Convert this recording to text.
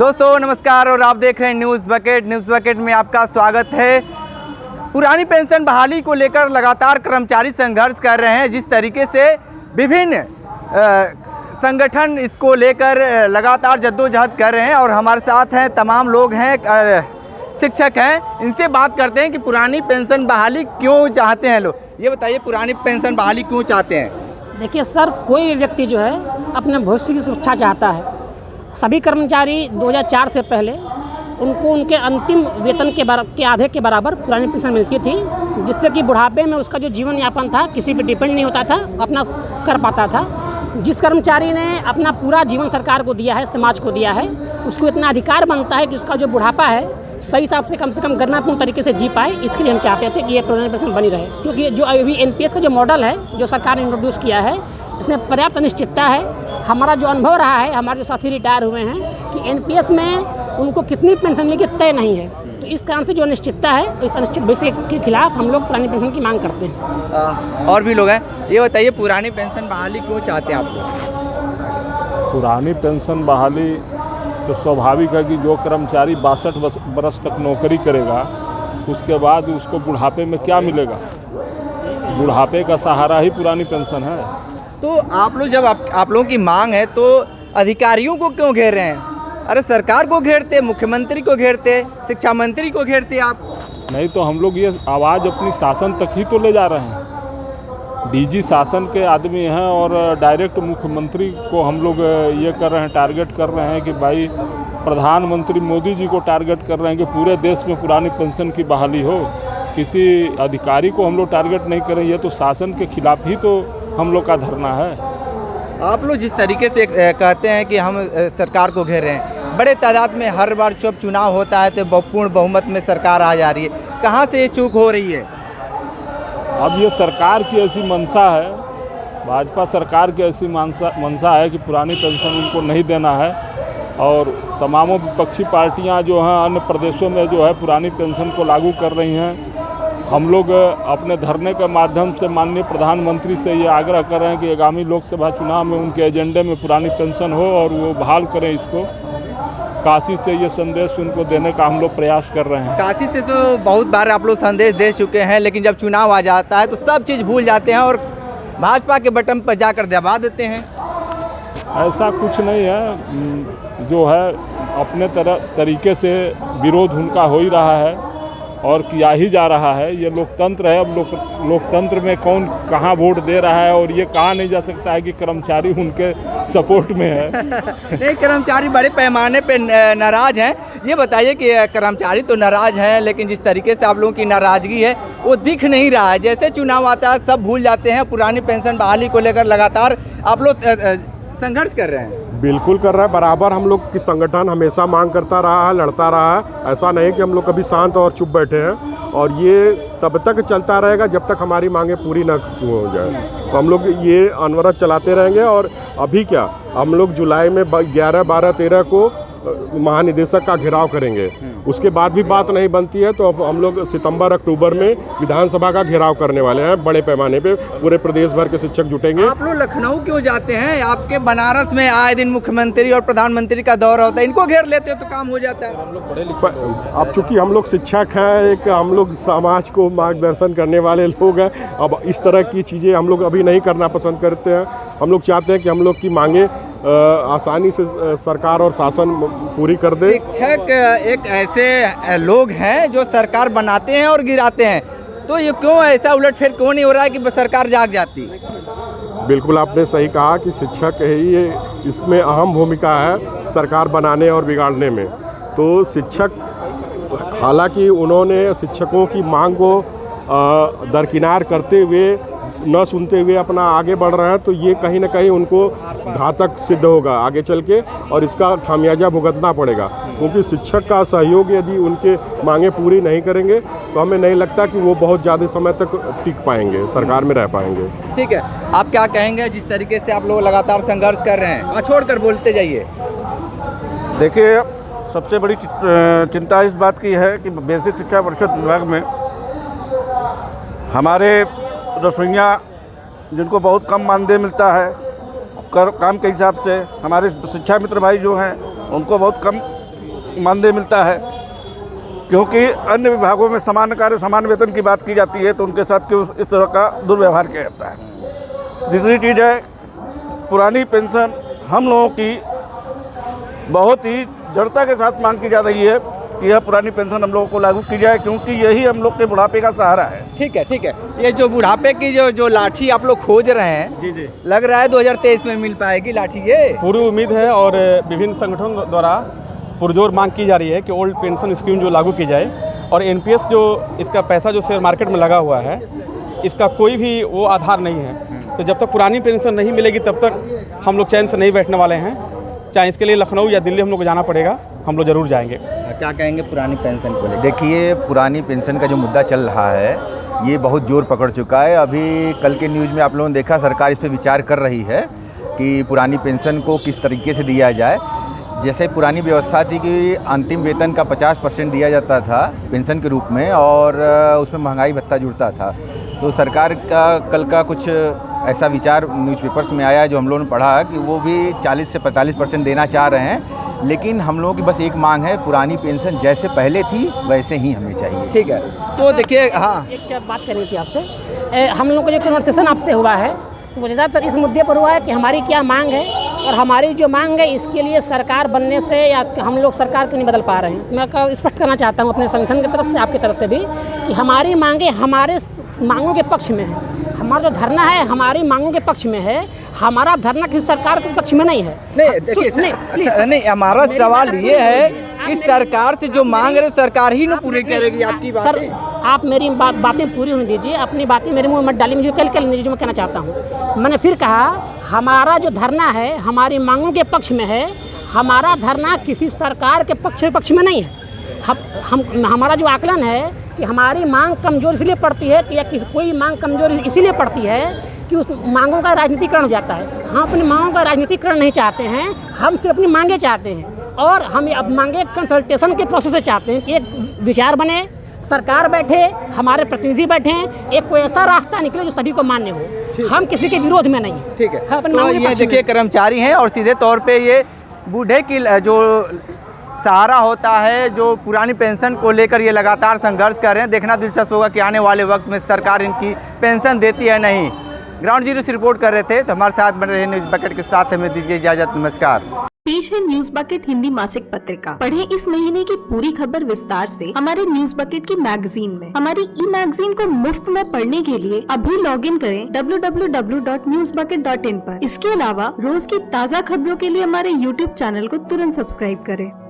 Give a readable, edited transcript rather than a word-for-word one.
दोस्तों नमस्कार और आप देख रहे हैं न्यूज़ बकेट में आपका स्वागत है। पुरानी पेंशन बहाली को लेकर लगातार कर्मचारी संघर्ष कर रहे हैं। जिस तरीके से विभिन्न संगठन इसको लेकर लगातार जद्दोजहद कर रहे हैं और हमारे साथ हैं तमाम लोग हैं, शिक्षक हैं। इनसे बात करते हैं कि पुरानी पेंशन बहाली क्यों चाहते हैं लोग। ये बताइए, पुरानी पेंशन बहाली क्यों चाहते हैं? देखिए सर, कोई भी व्यक्ति जो है अपने भविष्य की सुरक्षा चाहता है। सभी कर्मचारी 2004 से पहले उनको उनके अंतिम वेतन के आधे के बराबर पुरानी पेंशन मिलती थी, जिससे कि बुढ़ापे में उसका जो जीवन यापन था किसी पे डिपेंड नहीं होता था, अपना कर पाता था। जिस कर्मचारी ने अपना पूरा जीवन सरकार को दिया है, समाज को दिया है, उसको इतना अधिकार बनता है कि उसका जो बुढ़ापा है सही हिसाब से कम गणनापूर्ण तरीके से जी पाए। इसके लिए हम चाहते थे कि ये पुरानी पेंशन बनी रहे, क्योंकि जो अभी NPS का जो मॉडल है जो सरकार ने इंट्रोड्यूस किया है, इसमें पर्याप्त अनिश्चितता है। हमारा जो अनुभव रहा है, हमारे जो साथी रिटायर हुए हैं, कि NPS में उनको कितनी पेंशन मिलेगी तय नहीं है। तो इस कारण से जो अनिश्चितता है, इस अनिश्चित भविष्य के खिलाफ हम लोग पुरानी पेंशन की मांग करते हैं। और भी लोग हैं, ये बताइए पुरानी पेंशन बहाली क्यों चाहते हैं आप लोग? पुरानी पेंशन बहाली तो स्वाभाविक है कि जो कर्मचारी 62 वर्ष तक नौकरी करेगा, उसके बाद उसको बुढ़ापे में क्या मिलेगा? बुढ़ापे का सहारा ही पुरानी पेंशन है। तो आप लोग जब आप लोगों की मांग है तो अधिकारियों को क्यों घेर रहे हैं? अरे सरकार को घेरते, मुख्यमंत्री को घेरते, शिक्षा मंत्री को घेरते आप। नहीं तो हम लोग ये आवाज़ अपनी शासन तक ही तो ले जा रहे हैं। DG शासन के आदमी हैं और डायरेक्ट मुख्यमंत्री को हम लोग ये कर रहे हैं, टारगेट कर रहे हैं कि भाई प्रधानमंत्री मोदी जी को टारगेट कर रहे हैं कि पूरे देश में पुरानी पेंशन की बहाली हो। किसी अधिकारी को हम लोग टारगेट नहीं करें, ये तो शासन के खिलाफ ही तो हम लोग का धरना है। आप लोग जिस तरीके से कहते हैं कि हम सरकार को घेर रहे हैं, बड़े तादाद में हर बार जब चुनाव होता है तो पूर्ण बहुमत में सरकार आ जा रही है, कहाँ से ये चूक हो रही है? अब ये सरकार की ऐसी मंशा है, भाजपा सरकार की ऐसी मंशा है कि पुरानी पेंशन उनको नहीं देना है, और तमामों विपक्षी पार्टियां जो हैं अन्य प्रदेशों में जो है पुरानी पेंशन को लागू कर रही हैं। हम लोग अपने धरने के माध्यम से माननीय प्रधानमंत्री से ये आग्रह कर रहे हैं कि आगामी लोकसभा चुनाव में उनके एजेंडे में पुरानी पेंशन हो और वो बहाल करें इसको। काशी से ये संदेश उनको देने का हम लोग प्रयास कर रहे हैं। काशी से तो बहुत बार आप लोग संदेश दे चुके हैं, लेकिन जब चुनाव आ जाता है तो सब चीज़ भूल जाते हैं और भाजपा के बटन पर जाकर दबा देते हैं। ऐसा कुछ नहीं है, जो है अपने तरीके से विरोध उनका हो ही रहा है और किया ही जा रहा है। ये लोकतंत्र है। अब लोकतंत्र में कौन कहाँ वोट दे रहा है और ये कहा नहीं जा सकता है कि कर्मचारी उनके सपोर्ट में है। नहीं, कर्मचारी बड़े पैमाने पे नाराज़ हैं। ये बताइए कि कर्मचारी तो नाराज़ हैं, लेकिन जिस तरीके से आप लोगों की नाराज़गी है वो दिख नहीं रहा है। जैसे चुनाव आता है सब भूल जाते हैं। पुरानी पेंशन बहाली को लेकर लगातार आप लोग संघर्ष कर रहे हैं। बिल्कुल कर रहा है। बराबर हम लोग की संगठन हमेशा मांग करता रहा है, लड़ता रहा है। ऐसा नहीं कि हम लोग कभी शांत और चुप बैठे हैं, और ये तब तक चलता रहेगा जब तक हमारी मांगें पूरी न हो जाए। तो हम लोग ये अनवरत चलाते रहेंगे। और अभी क्या, हम लोग जुलाई में 11, 12, 13 को महानिदेशक का घेराव करेंगे। उसके बाद भी बात नहीं बनती है तो अब हम लोग सितंबर अक्टूबर में विधानसभा का घेराव करने वाले हैं। बड़े पैमाने पे पूरे प्रदेश भर के शिक्षक जुटेंगे। आप लोग लखनऊ क्यों जाते हैं? आपके बनारस में आए दिन मुख्यमंत्री और प्रधानमंत्री का दौरा होता है, इनको घेर लेते हो तो काम हो जाता है। हम लोग पढ़े लिखे, अब चूंकि हम लोग शिक्षक हैं, एक हम लोग समाज को मार्गदर्शन करने वाले लोग हैं। अब इस तरह की चीज़ें हम लोग अभी नहीं करना पसंद करते हैं। हम लोग चाहते हैं कि हम लोग की मांगे आसानी से सरकार और शासन पूरी कर दे। शिक्षक एक ऐसे लोग हैं जो सरकार बनाते हैं और गिराते हैं, तो ये क्यों ऐसा उलटफेर क्यों नहीं हो रहा है कि सरकार जाग जाती? बिल्कुल आपने सही कहा कि शिक्षक ही ये इसमें अहम भूमिका है सरकार बनाने और बिगाड़ने में। तो शिक्षक, हालांकि उन्होंने शिक्षकों की मांग को दरकिनार करते हुए, न सुनते हुए अपना आगे बढ़ रहे हैं, तो ये कहीं ना कहीं उनको घातक सिद्ध होगा आगे चल के, और इसका खामियाजा भुगतना पड़ेगा। क्योंकि शिक्षक का सहयोग यदि उनके मांगे पूरी नहीं करेंगे तो हमें नहीं लगता कि वो बहुत ज़्यादा समय तक टिक पाएंगे, सरकार में रह पाएंगे। ठीक है, आप क्या कहेंगे जिस तरीके से आप लोग लगातार संघर्ष कर रहे हैं? छोड़कर बोलते जाइए। देखिए, सबसे बड़ी चिंता इस बात की है कि बेसिक शिक्षा परिषद विभाग में हमारे रसोइयाँ, जिनको बहुत कम मानदेय मिलता है काम के हिसाब से, हमारे शिक्षा मित्र भाई जो हैं उनको बहुत कम मानदेय मिलता है, क्योंकि अन्य विभागों में समान कार्य समान वेतन की बात की जाती है तो उनके साथ क्यों इस तरह का दुर्व्यवहार किया जाता है। दूसरी चीज़ है, पुरानी पेंशन हम लोगों की बहुत ही दृढ़ता के साथ मांग की जा रही है कि यह पुरानी पेंशन हम लोगों को लागू की जाए, क्योंकि यही हम लोग के बुढ़ापे का सहारा है। ठीक है, ठीक है। ये जो बुढ़ापे की जो लाठी आप लोग खोज रहे हैं, जी जी, लग रहा है 2023 में मिल पाएगी लाठी ये? पूरी उम्मीद है और विभिन्न संगठनों द्वारा पुरजोर मांग की जा रही है कि ओल्ड पेंशन स्कीम जो लागू की जाए, और एनपीएस जो इसका पैसा जो शेयर मार्केट में लगा हुआ है, इसका कोई भी वो आधार नहीं है। तो जब तक पुरानी पेंशन नहीं मिलेगी तब तक हम लोग चैन से नहीं बैठने वाले हैं। चाहे इसके लिए लखनऊ या दिल्ली हम लोग को जाना पड़ेगा, हम लोग ज़रूर जाएंगे। क्या कहेंगे पुरानी पेंशन को लेकर? देखिए, पुरानी पेंशन का जो मुद्दा चल रहा है ये बहुत जोर पकड़ चुका है। अभी कल के न्यूज़ में आप लोगों ने देखा, सरकार इस पर विचार कर रही है कि पुरानी पेंशन को किस तरीके से दिया जाए। जैसे पुरानी व्यवस्था थी कि अंतिम वेतन का 50% दिया जाता था पेंशन के रूप में, और उसमें महंगाई भत्ता जुड़ता था। तो सरकार का कल का कुछ ऐसा विचार न्यूज़पेपर्स में आया है जो हम लोगों ने पढ़ा कि वो भी 40 से 45% देना चाह रहे हैं। लेकिन हम लोगों की बस एक मांग है, पुरानी पेंशन जैसे पहले थी वैसे ही हमें चाहिए। ठीक है, तो देखिए, हाँ, एक क्या बात करनी थी आपसे। हम लोग का जो कन्वर्सेशन आपसे हुआ है वो ज़्यादातर इस मुद्दे पर हुआ है कि हमारी क्या मांग है, और हमारी जो मांग है इसके लिए सरकार बनने से या हम लोग सरकार क्यों नहीं बदल पा रहे हैं। मैं स्पष्ट करना चाहता हूँ अपने संगठन की तरफ से, आपकी तरफ से भी, कि हमारी मांगे हमारे मांगों के पक्ष में है। हमारा जो धरना है हमारी मांगों के पक्ष में है, हमारा धरना किसी सरकार के पक्ष में नहीं है। नहीं देखिए, नहीं, हमारा सवाल ये है कि सरकार से जो मांग रहे सरकार ही न पूरी करेगी आपकी बात। सर, आप मेरी बातें पूरी होने दीजिए, अपनी बातें मेरे मुंह में मत डालिए। मुझे कल जो मैं कहना चाहता हूँ, मैंने फिर कहा, हमारा जो धरना है हमारी मांगों के पक्ष में है। हमारा धरना किसी सरकार के पक्ष में नहीं है। हमारा जो आकलन है कि हमारी मांग कमज़ोर इसलिए पड़ती है कि या कोई मांग कमज़ोर इसीलिए पड़ती है कि उस मांगों का राजनीतिकरण हो जाता है। हम अपनी मांगों का राजनीतिकरण नहीं चाहते हैं, हम सिर्फ अपनी मांगे चाहते हैं, और हम अब मांगे कंसल्टेशन के प्रोसेस से चाहते हैं कि एक विचार बने, सरकार बैठे, हमारे प्रतिनिधि बैठे, एक कोई ऐसा रास्ता निकले जो सभी को मान्य हो। हम किसी के विरोध में नहीं। ठीक है, हम अपनी तो मांगों के ये पक्ष में देखिए कर्मचारी हैं और सीधे तौर पे ये बूढ़े की जो सहारा होता है, जो पुरानी पेंशन को लेकर ये लगातार संघर्ष कर रहे हैं। देखना दिलचस्प होगा कि आने वाले वक्त में सरकार इनकी पेंशन देती है नहीं। ग्राउंड जीरो से रिपोर्ट कर रहे थे, तो हमारे साथ बने रहे न्यूज़ बकेट के साथ। हमें दीजिए इजाजत, नमस्कार। पेश है न्यूज बकेट हिंदी मासिक पत्रिका। पढ़ें इस महीने की पूरी खबर विस्तार से हमारे न्यूज बकेट की मैगजीन में। हमारी ई मैगजीन को मुफ्त में पढ़ने के लिए अभी लॉगिन करें www.newsbucket.in पर। इसके अलावा रोज की ताज़ा खबरों के लिए हमारे YouTube चैनल को तुरंत सब्सक्राइब करें।